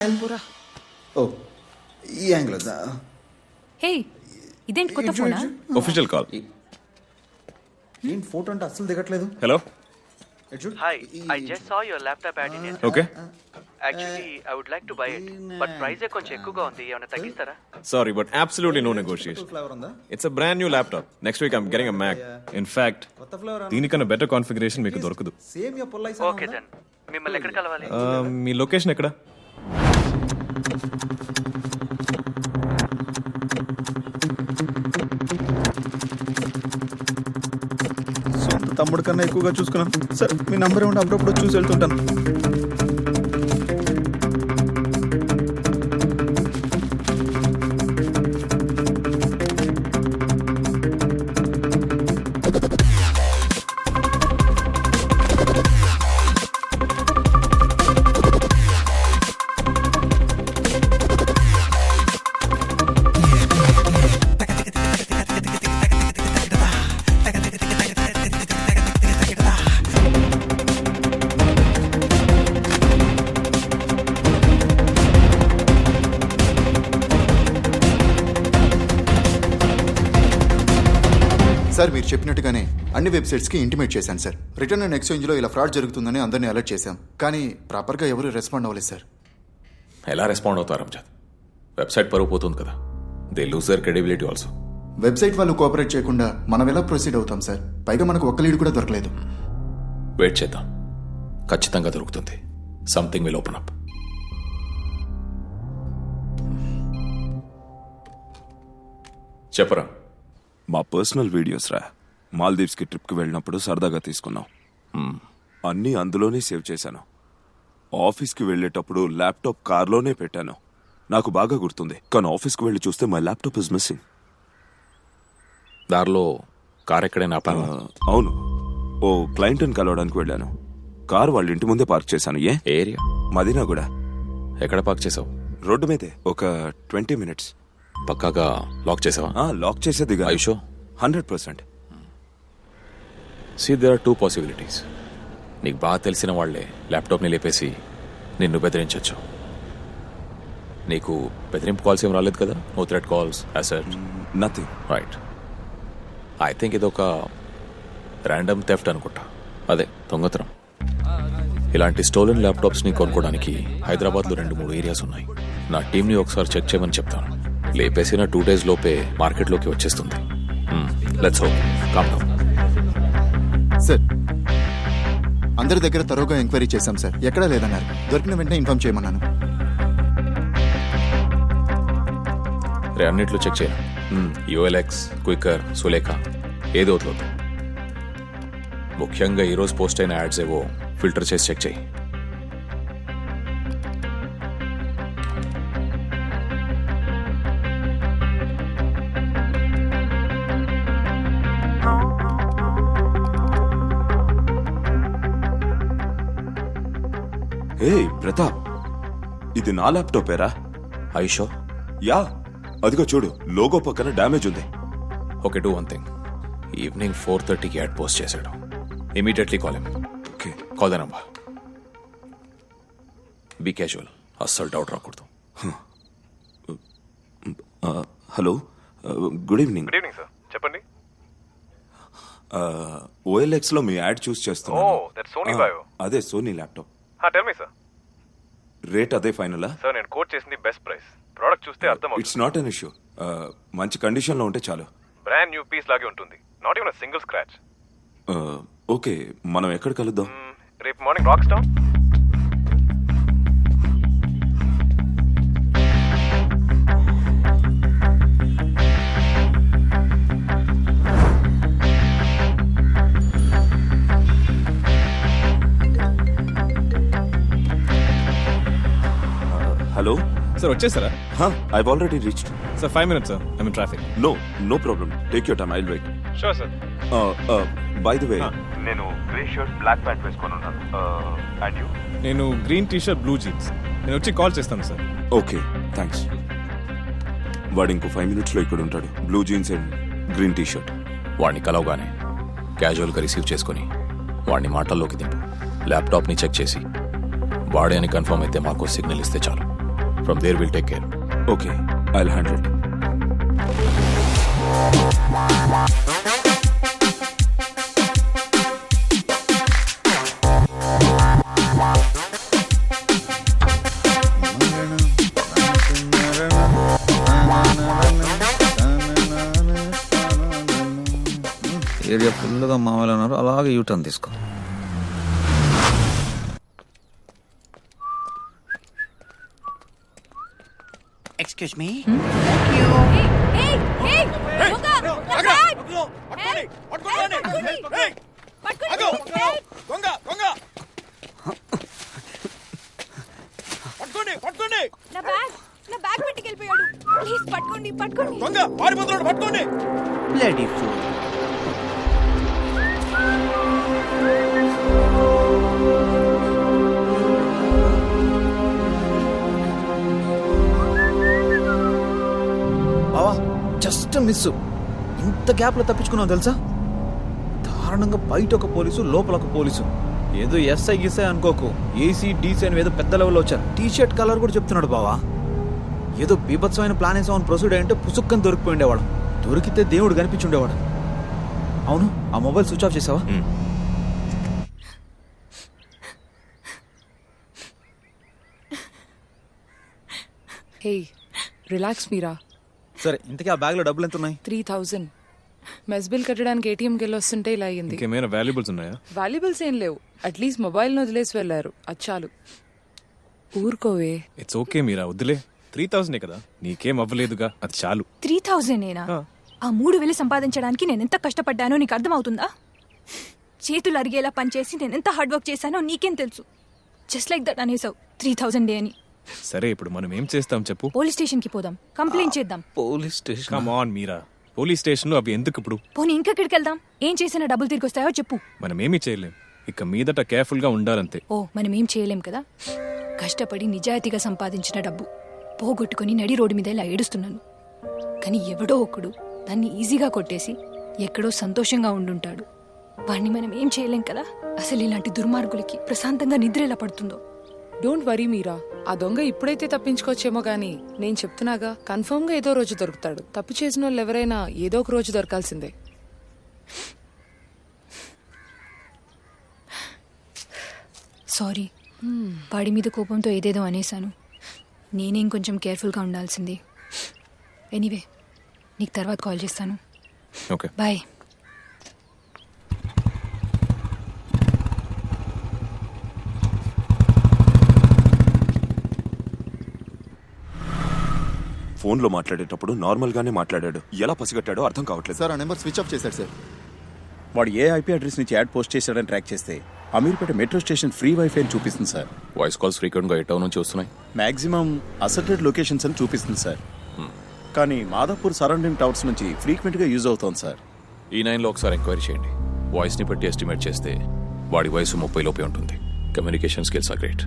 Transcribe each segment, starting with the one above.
ఓ ఈ యాంగిల్ వద్దా? హే ఇదేంటి కొత్త ఫోనా? Official call. ఏంటి ఫోటో అంటే అస్సలు దిగట్లేదు. Hello? Hi, I just saw your laptop ad in it. Okay. Actually, I would like to buy it, but price కొంచెం ఎక్కువగా ఉంది. ఏమైనా తగ్గిస్తారా? Sorry, but absolutely no negotiation. Flavour ఉందా? It's a brand new laptop. Next week I'm getting a Mac. In fact, కొత్త flavour దీనికన్నా better configuration మీకు దొరకదు. సేమ్ యా పుల్లై ఓకే దెన్. మిమ్మల్ని ఎక్కడ కలవాలి? మీ లొకేషన్ ఎక్కడ? సొంత తమ్ముడు కన్నా ఎక్కువగా చూసుకున్నాను సార్. మీ నంబర్ ఏమంటే అప్పుడప్పుడు చూసి వెళ్తుంటాను. సార్ మీరు చెప్పినట్టుగానే అన్ని వెబ్సైట్స్కి ఇంటిమేట్ చేశాను సార్. రిటర్న్ అండ్ ఎక్స్చేంజ్లో ఇలా ఫ్రాడ్ జరుగుతుందని అందరినీ అలర్ట్ చేశాం, కానీ ప్రాపర్గా ఎవరు రెస్పాండ్ అవ్వలేదు సార్. ఎలా రెస్పాండ్ అవుతారు రంజాద్? వెబ్సైట్ పరువు పోతుంది కదా. They lose there credibility also. Website వాళ్ళు కోఆపరేట్ చేయకుండా మనం ఎలా ప్రొసీడ్ అవుతాం సార్? పైగా మనకు ఒక్క లీడ్ కూడా దొరకలేదు. వెయిట్ చేద్దాం, ఖచ్చితంగా దొరుకుతుంది. Something will open up. చెప్పరా. మా పర్సనల్ వీడియోస్ రా. మాల్దీవ్స్కి ట్రిప్కి వెళ్ళినప్పుడు సరదాగా తీసుకున్నాం. అన్నీ అందులోనే సేవ్ చేశాను. ఆఫీస్కి వెళ్ళేటప్పుడు ల్యాప్టాప్ కార్లోనే పెట్టాను. నాకు బాగా గుర్తుంది, కానీ ఆఫీస్కి వెళ్ళి చూస్తే మై ల్యాప్టాప్ ఇస్ మిస్సింగ్. దారిలో కార్ ఎక్కడైనా ఆపాను? అవును, ఓ క్లయింట్ని కలవడానికి వెళ్ళాను. కార్ వాళ్ళ ఇంటి ముందే పార్క్ చేశాను. ఏ ఏరియా? మదీనా కూడా. ఎక్కడ పార్క్ చేసావు? రోడ్డు మీదే. ఒక 20 minutes. పక్కాగా లాక్ చేసావా? లాక్ చేసేది ఐషో 100%. See there are 2 possibilities. నీకు బాగా తెలిసిన వాళ్లే ల్యాప్టాప్ని లేపేసి నిన్ను బెదిరించవచ్చు. నీకు బెదిరింపు కాల్స్ ఏం రాలేదు కదా? నో థ్రెట్ కాల్స్ అసెట్? నథింగ్. రైట్. ఐ థింక్ ఇదొక ర్యాండమ్ థెఫ్ట్ అనుకుంటా. అదే దొంగతనం. ఇలాంటి స్టోలెన్ ల్యాప్టాప్స్ని కొనుక్కోవడానికి హైదరాబాద్లో 2-3 ఏరియాస్ ఉన్నాయి. నా టీంని ఒకసారి చెక్ చేయమని చెప్తాను. లేపేసిన 2 days లోపే మార్కెట్లోకి వచ్చేస్తుంది. Let's hope. Come down. Sir అందరి దగ్గర తరోగా ఎంక్వైరీ చేశాం సార్, ఎక్కడా లేదన్నారు. దొరికిన వెంటనే ఇన్ఫార్మ్ చేయమన్నాను. రే అన్నిట్లో చెక్ చేయ. OLX, క్విక్కర్, సులేఖ ఏదో వద్దు. ముఖ్యంగా ఈరోజు పోస్ట్ అయిన యాడ్స్ ఏవో ఫిల్టర్ చేసి చెక్ చేయి. హే ప్రతాప్, ఇది నా ల్యాప్టాపేరా? ఐషో? యా, అదిగో చూడు, లోగో పక్కన డ్యామేజ్ ఉంది. Okay, do one thing. Evening 4:30కి యాడ్ పోస్ట్ చేశాడు. Immediately call him. Okay, call the number. Be casual, అస్సలు డౌట్ రాకూడదు. Hello, good evening. Good evening sir, చెప్పండి. OLX లో మీ యాడ్ చూస్ చేస్తున్నాను. Oh, that Sony Vaio. అదే Sony laptop. Tell me sir. Rate అదే ఫైనలా? సార్ నేను కోట్ చేసింది బెస్ట్ ప్రైస్. ప్రోడక్ట్ చూస్తే అర్థం ఇట్స్ నాట్ అన్ ఇష్యూ. మంచి కండిషన్ లో ఉంటే చాలు. బ్రాండ్ న్యూ పీస్ లాగే ఉంటుంది. Not even single scratch. Okay, మనం ఎక్కడ కలుద్దాం? రేపు morning rocks town. Hello sir వచ్చేసారా? I already reached. Sir 5 minutes sir, I mean traffic. No problem, take your time, I will wait. Sure sir. By the way, నేను grey shirt black pant వేసుకొని ఉన్నాను. And you? నేను green T-shirt, blue jeans. నేను వచ్చి call చేస్తాను sir. Okay, thanks. వాడు ఇంకో 5 minutes లో ఇక్కడ ఉంటాడు. Blue jeans and green t shirt. వాడిని కలవగానే క్యాజువల్గా రిసీవ్ చేసుకుని వాడిని మాటల్లోకి దింపు. ల్యాప్టాప్ని చెక్ చేసి వాడే అని కన్ఫర్మ్ అయితే మాకు సిగ్నల్ ఇస్తే చాలు. From there will take care. Okay, I will handle it. Area ఫుల్గా మామూలు ఉన్నారు, అలాగే యూటర్న్ తీసుకో. Excuse me. Bloody fool. బావా జస్ట్ మిస్. ఇంత గ్యాప్ లో తప్పించుకున్నావు తెలుసా? దారుణంగా బయట ఒక పోలీసు, లోపల ఒక పోలీసు. ఏదో ఎస్ఐ గిస్ఐ అనుకోకు, ఏసీ డీసీ అని ఏదో పెద్ద లెవెల్లో వచ్చారు. టీ షర్ట్ కలర్ కూడా చెప్తున్నాడు బావా. ఏదో బీభత్సమైన ప్లాన్ వేసామని ప్రొసీడ్ అయ్యంటే పుసుక్కని దొరికిపోయి ఉండేవాడు. దొరికితే దేవుడు కనిపించి ఉండేవాడు. అవును, ఆ మొబైల్ స్విచ్ ఆఫ్ చేసావా? హే రిలాక్స్ మీరా. సరే, ఇంతకీ ఆ బ్యాగ్ లో డబ్బులు ఎంత ఉన్నాయి? 3000. మెస్ బిల్ కట్టడానికి ఏటీఎంకి వెళ్ళి వస్తుంటే ఇలా అయ్యింది. ఇంకేమైనా వాల్యుబుల్స్ ఉన్నాయా? వాల్యుబుల్స్ ఏం లేవు. అట్లీస్ట్ మొబైల్ని వదిలేసి వెళ్ళారు, అచ్చాలు. ఊరుకోవే. ఇట్స్ ఓకే మీరా, వద్దులే. 3000 కదా, నీకేం అవ్వలేదుగా, అది చాలు. 3000 ఆ 3000 సంపాదించడానికి నేనెంత కష్టపడ్డానో నీకు అర్థమవుతుందా? చేతులు అరిగేలా పనిచేసి నేనెంత హార్డ్ వర్క్ చేశానో నీకేం తెలుసు? జస్ట్ లైక్ దట్ అనేసావు 3000 అని. సరే, ఇప్పుడు మనం ఏం చేస్తాం చెప్పు? పోలీస్ స్టేషన్ కి పోదాం, కంప్లైంట్ చేద్దాం. Police station? Come on Meera, police station లో అవి ఎందుకు ఇప్పుడు? పోనీ ఇంకెక్కడికి వెళ్దాం? ఏం చేసినా డబ్బులు తిరిగి వస్తాయో చెప్పు. మనం ఏమీ చేయలేం, ఇక మీదట కేర్ఫుల్ గా ఉండాలంతే. ఓ, మనం ఏం చేయలేం కదా. కష్టపడి నిజాయితీగా సంపాదించిన డబ్బు పోగొట్టుకుని నడి రోడ్డు మీద ఇలా ఏడుస్తున్నాను. కానీ ఎవడో ఒకడు దాన్ని ఈజీగా కొట్టేసి ఎక్కడో సంతోషంగా ఉండుంటాడు. వాణ్ణి మనం ఏం చేయలేం కదా. అసలు ఇలాంటి దుర్మార్గులకి ప్రశాంతంగా నిద్ర ఎలా పడుతుందో. డోంట్ వరీ మీరా, ఆ దొంగ ఇప్పుడైతే తప్పించుకోవచ్చేమో గానీ నేను చెప్తున్నాగా, కన్ఫర్మ్ గా ఏదో రోజు దొరుకుతాడు. తప్పు చేసిన వాళ్ళు ఎవరైనా ఏదో ఒక రోజు దొరకాల్సిందే. సారీ, వాడి మీద కోపంతో ఏదేదో అనేశాను. నేనేం కొంచెం కేర్ఫుల్గా ఉండాల్సింది. ఎనీవే, నీకు తర్వాత కాల్ చేస్తాను. Okay, bye. ఫోన్లో మాట్లాడేటప్పుడు నార్మల్ గానే మాట్లాడాడు. ఎలా పసిగట్టాడో అర్థం కావట్లేదు. సార్, ఆ నెంబర్ స్విచ్ ఆఫ్ చేశాడు సార్. వాడు ఏ ఐపీ అడ్రస్ నుంచి యాడ్ పోస్ట్ చేశాడని ట్రాక్ చేస్తే Ameerpet metro station free wifi అని చూపిస్తుంది సార్. వాయిస్ కాల్స్ ఫ్రీక్వెంట్ గా ఏ టౌన్ నుంచి వస్తున్నాయి? మాక్సిమం అసర్టెడ్ లొకేషన్స్ అని చూపిస్తుంది సార్. కానీ మాదాపూర్ సరౌండింగ్ టవర్స్ నుంచి ఫ్రీక్వెంట్ గా యూజ్ అవుతోంది సార్. ఈ 9 లో ఒకసారి ఎంక్వైరీ చేయండి. వాయిస్ ని బట్టి ఎస్టిమేట్ చేస్తే వాడి వయసు 30 లోపే ఉంటుంది. Communication skills are great.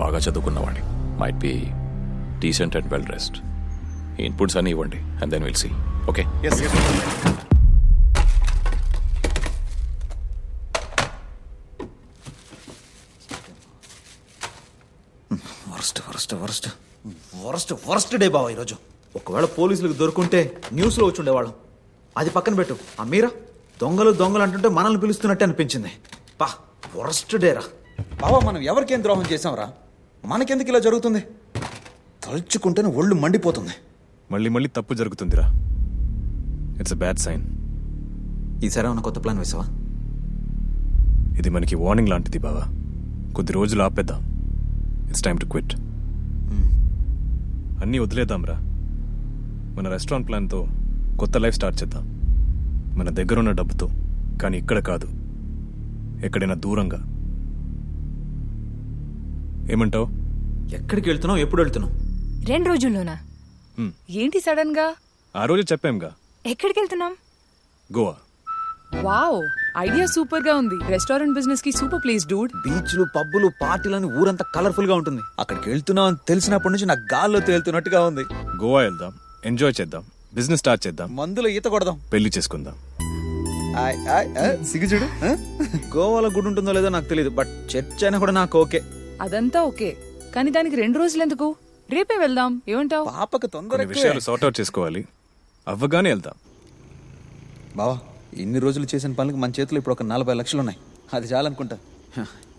బాగా చదువుకున్నవాడి. Might be decent and well dressed. ఈ ఇన్పుట్స్ అన్ని ఇవ్వండి and then will see. Okay? Yes. Worst worst worst worst worst day బావా ఈరోజు. ఒకవేళ పోలీసులకు దొరుకుంటే న్యూస్లో వచ్చి ఉండేవాళ్ళం. అది పక్కన పెట్టు. ఆ మీరా దొంగలు దొంగలు అంటుంటే మనల్ని పిలుస్తున్నట్టే అనిపించింది. పా, వరస్ట్ డేరా బావా. మనం ఎవరికేం ద్రోహం చేసాంరా? మనకెందుకు ఇలా జరుగుతుంది? తలుచుకుంటేనే ఒళ్ళు మండిపోతుంది. మళ్ళీ మళ్ళీ తప్పు జరుగుతుందిరా. It's a bad sign. ఈసారి ఏమన్నా కొత్త ప్లాన్ వేసావా? ఇది మనకి వార్నింగ్ లాంటిది బావా. కొద్ది రోజులు ఆపేద్దాం. It's time to quit. అన్నీ వదిలేద్దాంరా. మన రెస్టారెంట్ ప్లాన్తో కొత్త లైఫ్ స్టార్ట్ చేద్దాం. మన దగ్గరున్న డబ్బుతో. కానీ ఇక్కడ కాదు, ఎక్కడైనా దూరంగా. ఏమంటావు? ఎక్కడికి వెళ్తున్నావు? ఎప్పుడు వెళ్తున్నావు? 2 రోజుల్లోనా? ఏంటి సడన్ గా? ఆ రోజు చెప్పాంగా. ఎక్కడికి వెళ్తున్నాం? గోవా. వావ్, ఐడియా సూపర్ గా ఉంది. రెస్టారెంట్ బిజినెస్ కి సూపర్ ప్లేస్ డూడ్. బీచ్లు, పబ్బులు, పార్టీలని ఊరంతా కలర్ఫుల్ గా ఉంటుంది. అక్కడికి వెళ్తున్నాం అని తెలిసినప్పటి నుంచి నాకు గాల్లో తేలుతున్నట్టుగా ఉంది. గోవా వెళ్దాం, ఎంజాయ్ చేద్దాం, బిజినెస్ స్టార్ట్ చేద్దాం, మందులో ఈత కొడదాం, పెళ్లి చేసుకుందాం. సిగ్గుచుడు. గోవాలో గుడి ఉంటుందో లేదో నాకు తెలియదు, బట్ చర్చ్ అయినా కూడా నాకు ఓకే. అదంతా ఓకే, కానీ దానికి 2 రోజులు ఎందుకు? రేపే వెళ్దాం, ఏమంటావ్? పాపకు తొందర కొన్ని విషయాలు సార్ట్ అవుట్ చేసుకోవాలి, అవ్వగానే వెళ్దాం. బావా ఇన్ని రోజులు చేసిన పనులకు మన చేతిలో ఇప్పుడు ఒక 40 లక్షలు ఉన్నాయి, అది చాలనుకుంటా.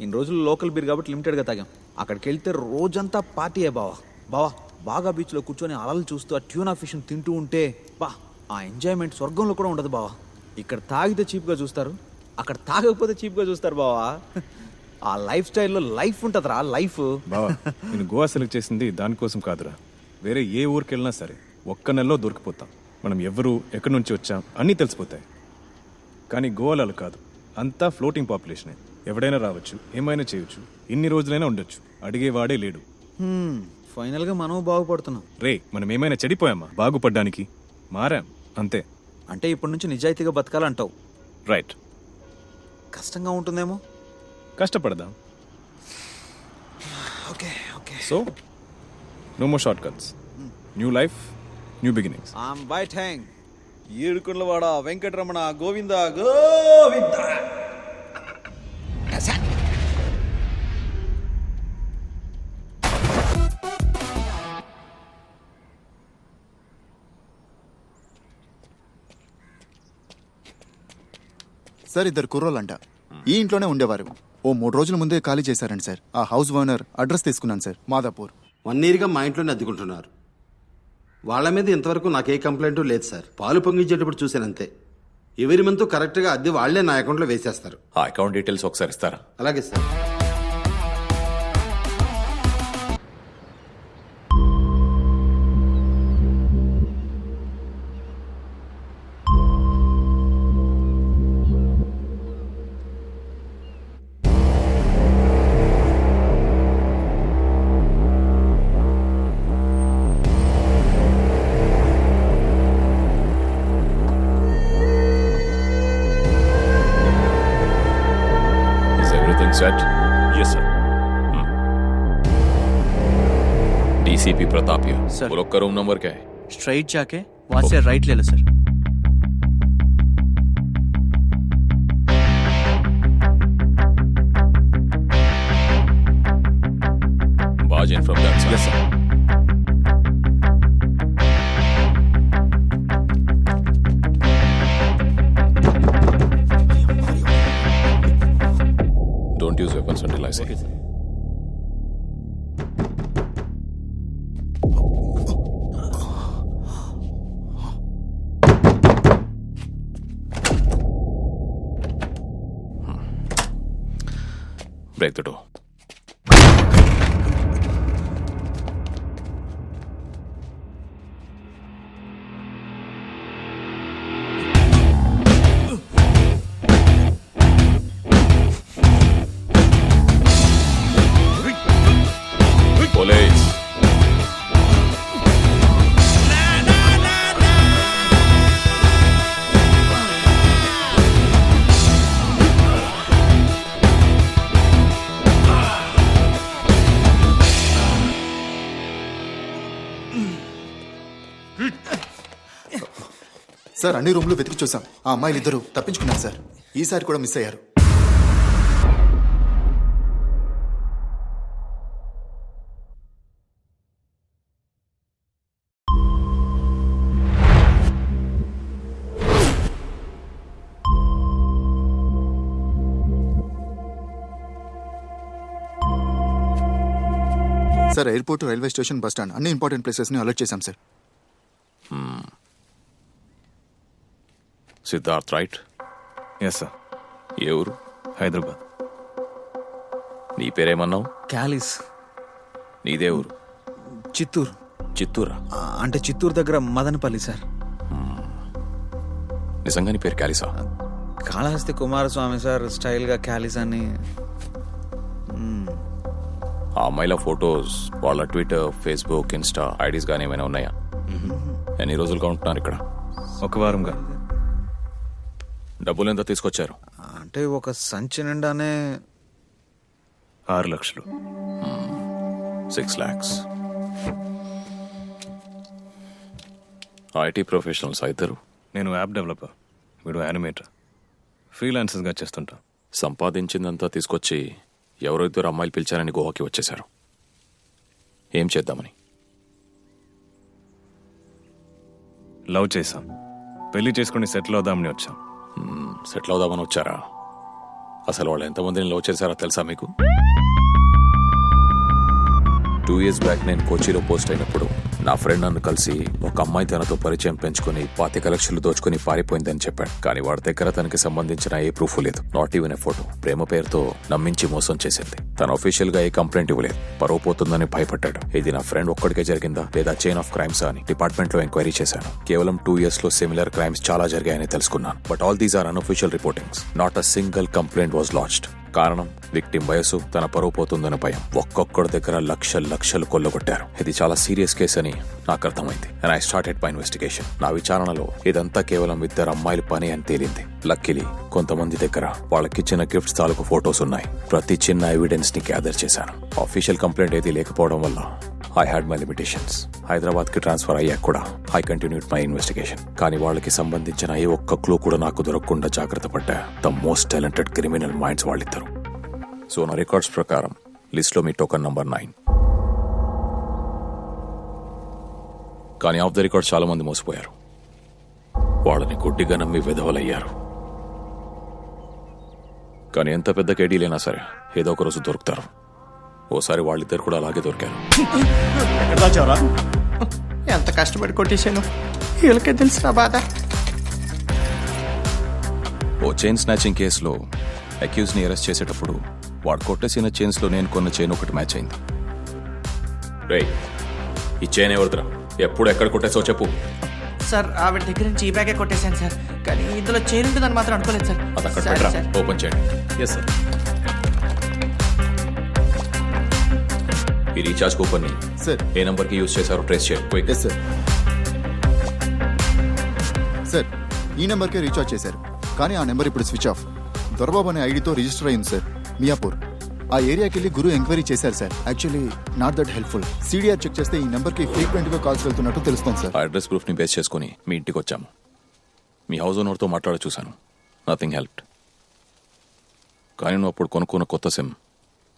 ఇన్ని రోజులు లోకల్ బీర్ కాబట్టి లిమిటెడ్గా తాగాం. అక్కడికి వెళ్తే రోజంతా పార్టీయే బావా. బావా బాగా బీచ్లో కూర్చొని అలలు చూస్తూ ఆ ట్యూనా ఫిష్ని తింటూ ఉంటే బా ఆ ఎంజాయ్మెంట్ స్వర్గంలో కూడా ఉండదు బావా. ఇక్కడ తాగితే చీప్గా చూస్తారు, అక్కడ తాగకపోతే చీప్గా చూస్తారు బావా. ఆ లైఫ్ స్టైల్లో లైఫ్ ఉంటుందిరా, లైఫ్. బావా నేను గోవా సెలెక్ట్ చేసింది దానికోసం కాదురా, వేరే ఏ ఊరికి వెళ్ళినా సరే ఒక్క నెలలో దొరికిపోతాం. మనం ఎవరు ఎక్కడి నుంచి వచ్చాం అన్నీ తెలిసిపోతాయి. కానీ గోవాలో అలా కాదు, అంతా ఫ్లోటింగ్ పాపులేషనే. ఎవడైనా రావచ్చు, ఏమైనా చేయొచ్చు, ఇన్ని రోజులైనా ఉండొచ్చు, అడిగేవాడే లేడు. ఫైనల్గా మనం బాగుపడుతున్నాం. రే మనం ఏమైనా చెడిపోయామా? బాగుపడ్డానికి మారాం అంతే. అంటే ఇప్పటి నుంచి నిజాయితీగా బతకాలంటావు. రైట్. కష్టంగా ఉంటుందేమో. కష్టపడదాం. Okay okay. So no more short cuts, new life, new beginnings. Bye thank Yedukondalavada Venkataramana Govinda Govinda. Sir ఇద్దరు కుర్రోళ్ళంట, ఈ ఇంట్లోనే ఉండేవారు. ఓ 3 రోజుల ముందే ఖాళీ చేశారండి సార్. ఆ హౌస్ ఓనర్ అడ్రస్ తీసుకున్నాను సార్, మాదాపూర్. 1 yearగా మా ఇంట్లోనే అద్దెకుంటున్నారు. వాళ్ళ మీద ఇంతవరకు నాకే కంప్లైంట్ లేదు సార్. పాలు పొంగించేటప్పుడు చూశానంతే. ఎవరి మంత్ కరెక్ట్గా అద్దె వాళ్లే నా అకౌంట్లో వేసేస్తారు. ఆ అకౌంట్ డీటెయిల్స్ ఒకసారి ఇస్తారా? అలాగే sir. Set? Yes, sir. DCP Pratap ये सर। वो लोग का रूम नंबर क्या है? स्ट्राइट जाके वहां से राइट ले लो sir. Barge in from that side. Yes, sir. Don't use weapons until I say. Okay, sir. Break the door. Police. Sir అన్ని రూమ్లు వెతికి చూసాం, ఆ అమ్మాయిలు ఇద్దరు తప్పించుకున్నారు సార్. ఈసారి కూడా మిస్ అయ్యారు. Sir airport, railway station, bus stand అన్ని ఇంపార్టెంట్ ప్లేసెస్ని అలర్ట్ చేశాం sir. Siddharth right? Yes sir. ఏ ఊరు? హైదరాబాద్. నీ పేరేమన్నావు? క్యాలిస్. నీదే ఊరు? చిత్తూరు. చిత్తూరా? అంటే చిత్తూరు దగ్గర మదనపల్లి సార్. నిజంగా నీ పేరు క్యాలిసా? కాళహస్తి కుమారస్వామి సార్ స్టైల్గా క్యాలిస్ అని. ఆ అమ్మాయిల ఫొటోస్, వాళ్ళ ట్విట్టర్, ఫేస్బుక్, ఇన్స్టా ఐడీస్ కానీ ఏమైనా ఉన్నాయా? ఎన్ని రోజులుగా ఉంటున్నారు ఇక్కడ? 1 వారంగా. డబ్బులు ఎంత తీసుకొచ్చారు? అంటే ఒక సంచి నిండానే 6 లక్షలు. 6 lakhs. ఐటీ ప్రొఫెషనల్స్ ఇద్దరు. నేను యాప్ డెవలపర్, వీడు యానిమేటర్. ఫ్రీలాన్సర్స్గా చేస్తుంటా. సంపాదించిందంతా తీసుకొచ్చి ఎవరో ఇద్దరు అమ్మాయిలు పిలిచారని గోవాకి వచ్చేశారు. ఏం చేద్దామని? లవ్ చేశాం, పెళ్లి చేసుకుని సెటిల్ అవుదామని వచ్చాం. సెటిల్ అవుదామని వచ్చారా? అసలు వాళ్ళు ఎంతమందిని లవ్ చేశారో తెలుసా మీకు? 2 years బ్యాక్ నేను కోచిలో పోస్ట్ అయినప్పుడు నా ఫ్రెండ్ నన్ను కలిసి ఒక అమ్మాయి తనతో పరిచయం పెంచుకుని 25 లక్షలు దోచుకుని పారిపోయిందని చెప్పాడు. కానీ వాడి దగ్గర తనకి సంబంధించిన ఏ ప్రూఫ్ లేదు, నాట్ ఈవెన్ ఏ ఫోటో. ప్రేమ పేరుతో నమ్మించి మోసం చేసింది. తను అఫీషియల్ గా ఏ కంప్లైంట్ ఇవ్వలేదు, పరువు పోతుందని భయపడ్డాడు. ఇది నా ఫ్రెండ్ ఒక్కడికే జరిగిందా లేదా చైన్ ఆఫ్ క్రైమ్స్ అని డిపార్ట్మెంట్ లో ఎంక్వైరీ చేశాను. కేవలం 2 years లో సిమిలర్ క్రైమ్స్ చాలా జరిగాయని తెలుసుకున్నాను. But all these are unofficial reportings. Not a single complaint was lodged. కారణం విక్టిమ్ వయసు, తన పరువు పోతుందన్న భయం. ఒక్కొక్కడి దగ్గర లక్షలు కొల్లగొట్టారు. ఇది చాలా సీరియస్ కేసు అని నాకు అర్థమైంది. And I started my investigation. నా విచారణలో ఇదంతా కేవలం 2 అమ్మాయిల పని అని తేలింది. లక్కీలీ కొంతమంది దగ్గర వాళ్ళకిచ్చిన గిఫ్ట్స్ తాలూకు ఫొటోస్ ఉన్నాయి. ప్రతి చిన్న ఎవిడెన్స్ ని గ్యాదర్ చేశాను. ఆఫీషియల్ కంప్లైంట్ ఏది లేకపోవడం వల్ల I had my limitations. Hyderabad కి ట్రాన్స్ఫర్ అయ్యాక కూడా ఐ కంటిన్యూడ్ మై ఇన్వెస్టిగేషన్. కానీ వాళ్ళకి సంబంధించిన ఏ ఒక్క క్లూ కూడా నాకు దొరకకుండా జాగ్రత్త పడ్డా. The most talented criminal minds వాళ్ళిద్దరు. సో నా రికార్డ్స్ ప్రకారం లిస్ట్ లో మీ టోకన్ నంబర్ 9. కానీ ఆఫ్ ద రికార్డ్స్ చాలా మంది మోసపోయారు. వాళ్ళని గుడ్డిగా నమ్మి విధవలయ్యారు. కానీ ఎంత పెద్ద కేడీలైనా సరే ఏదో ఒక రోజు దొరుకుతారు. ఓసారి వాళ్ళిద్దరు కూడా అలాగే దొరికారు. ఎంత కష్టపడి కొట్టేశాను, వీళ్ళకే తెలుసు బాధ. ఓ చైన్ స్నాచింగ్ కేసులో అక్యూజ్ ని అరెస్ట్ చేసేటప్పుడు వాడు కొట్టేసిన చైన్స్ లో నేను కొన్న చైన్ ఒకటి మ్యాచ్ అయింది. రేయ్, ఈ చైన్ ఎవరిదిరా? ఎప్పుడు ఎక్కడ కొట్టేసావు చెప్పు. సార్ ఆవిడ దగ్గర నుంచి ఈ బ్యాగే కొట్టేశాను సార్, కానీ ఇందులో చైన్ ఉంటుందని మాత్రం అనుకోలేదు సార్. అది అక్కడ పెట్టరా, ఓపెన్ చేయండి. Yes sir. ఈ రీఛార్జ్ కూపన్ ని సార్ ఏ నంబర్ కి యూజ్ చేశారో ట్రేస్ చేయండి. Yes sir. సార్ ఈ నెంబర్కే రీఛార్జ్ చేశారు, కానీ ఆ నెంబర్ ఇప్పుడు స్విచ్ ఆఫ్. దొరబాబు అనే ఐడితో రిజిస్టర్ అయింది సార్, మియాపూర్. ఆ ఏరియాకి వెళ్ళి గురు ఎంక్వైరీ చేశారు సార్. Actually not that helpful. CDR check చేస్తే ఈ నెంబర్కి ఫ్రీక్వెంట్ గా కాల్స్ వెళ్తున్నట్టు తెలుస్తుంది సార్. ఆ అడ్రస్ ప్రూఫ్ ని బేస్ చేసుకుని మీ ఇంటికి వచ్చాము. మీ హౌస్ ఓనర్తో మాట్లాడ చూశాను, నథింగ్ హెల్ప్డ్. కానీ నువ్వు అప్పుడు కొనుక్కున్న కొత్త సిమ్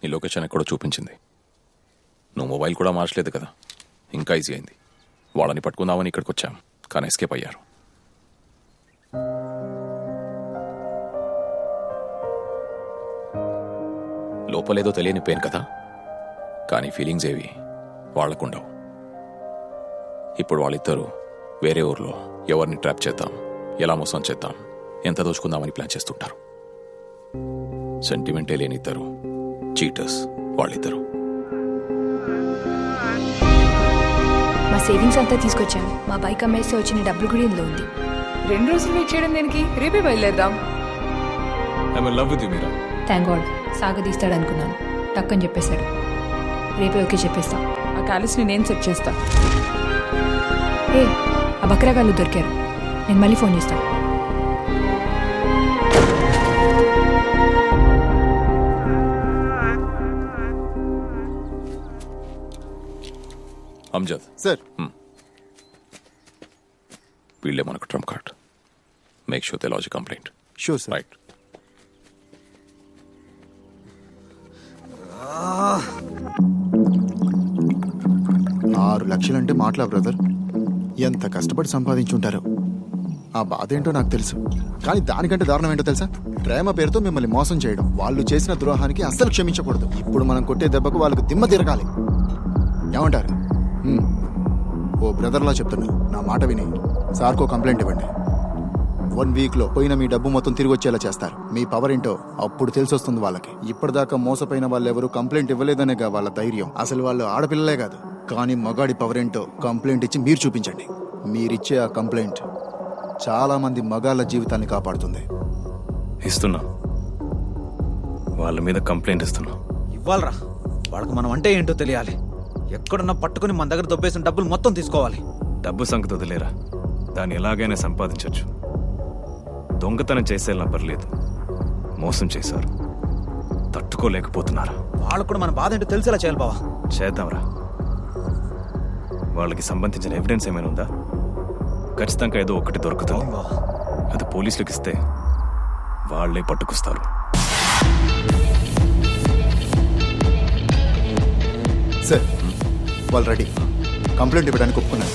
నీ లొకేషన్ ఎక్కడో చూపించింది. నువ్వు మొబైల్ కూడా మార్చలేదు కదా, ఇంకా ఈజీ అయింది. వాళ్ళని పట్టుకుందామని ఇక్కడికి వచ్చాం, కానీ ఎస్కేప్ అయ్యారు. లోపలేదో తెలియని పెయిన్ కదా, కానీ ఫీలింగ్స్ ఏవి వాళ్లకుండవు. ఇప్పుడు వాళ్ళిద్దరూ వేరే ఊర్లో ఎవరిని ట్రాప్ చేద్దాం, ఎలా మోసం చేద్దాం, ఎంత దోచుకుందామని ప్లాన్ చేస్తుంటారు. సెంటిమెంటే లేని ఇద్దరు చీటర్స్ వాళ్ళిద్దరు. మా సేవింగ్స్ అంతా తీసుకొచ్చాను. మా బైక్ అమ్మేస్తే వచ్చిన డబ్బులు కూడా ఇందులో ఉంది. 2 రోజులు వెయిట్ చేయడం దేనికి? రేపే బయలుదేరదాం. I'm in love with you Meera. Thank God. సాగదీస్తాడు అనుకున్నాను, టక్కని చెప్పేశాడు. రేపే ఓకే చెప్పేస్తా. ఆ క్యాలిస్ని నేను సెట్ చేస్తా. ఏ ఆ బక్రాగాళ్ళు దొరికారు, నేను మళ్ళీ ఫోన్ చేస్తాను. అమ్జద్ సార్ వీళ్ళే మనకు trump card. Make sure they lodge complaint. Sure sir. Right. $6 లక్షలంటే మాటలా బ్రదర్? ఎంత కష్టపడి సంపాదించుంటారో. ఆ బాధ ఏంటో నాకు తెలుసు, కానీ దానికంటే దారుణం ఏంటో తెలుసా? ప్రేమ పేరుతో మిమ్మల్ని మోసం చేయడం. వాళ్ళు చేసిన ద్రోహానికి అస్సలు క్షమించకూడదు. ఇప్పుడు మనం కొట్టే దెబ్బకు వాళ్ళకు దిమ్మ తిరగాలి. ఏమంటారు? ఓ బ్రదర్లా చెప్తున్నా, నా మాట విని సార్కో కంప్లైంట్ ఇవ్వండి. 1 వీక్లో పోయిన మీ డబ్బు మొత్తం తిరిగి వచ్చేలా చేస్తారు. మీ పవర్ ఏంటో అప్పుడు తెలిసొస్తుంది వాళ్ళకి. ఇప్పటిదాకా మోసపోయిన వాళ్ళు ఎవరు కంప్లైంట్ ఇవ్వలేదనేగా వాళ్ళ ధైర్యం. అసలు వాళ్ళు ఆడపిల్లలే కాదు. కానీ మగాడి పవర్ ఏంటో కంప్లైంట్ ఇచ్చి మీరు చూపించండి. మీరిచ్చే ఆ కంప్లైంట్ చాలా మంది మగాళ్ళ జీవితాన్ని కాపాడుతుంది. ఇస్తున్నా, వాళ్ళ మీద కంప్లైంట్ ఇస్తున్నా. ఇవ్వాలరా, వాళ్ళకి మనం అంటే ఏంటో తెలియాలి. ఎక్కడున్నా పట్టుకుని మన దగ్గర దొబ్బేసిన డబ్బులు మొత్తం తీసుకోవాలి. డబ్బు సంగతి వదిలేరా, దాన్ని ఎలాగైనా సంపాదించవచ్చు. దొంగతనం చేసేలా పర్లేదు, మోసం చేశారు, తట్టుకోలేకపోతున్నారా? వాళ్ళకు కూడా మన బాధ ఏంటో తెలిసేలా చేయాలి బావా. చేద్దాంరా. వాళ్ళకి సంబంధించిన ఎవిడెన్స్ ఏమైనా ఉందా? ఖచ్చితంగా ఏదో ఒకటి దొరుకుతుంది. అది పోలీసులకు ఇస్తే వాళ్ళే పట్టుకొస్తారు. సార్ వాళ్ళు రెడీ, కంప్లైంట్ ఇవ్వడానికి ఒప్పుకున్నారు.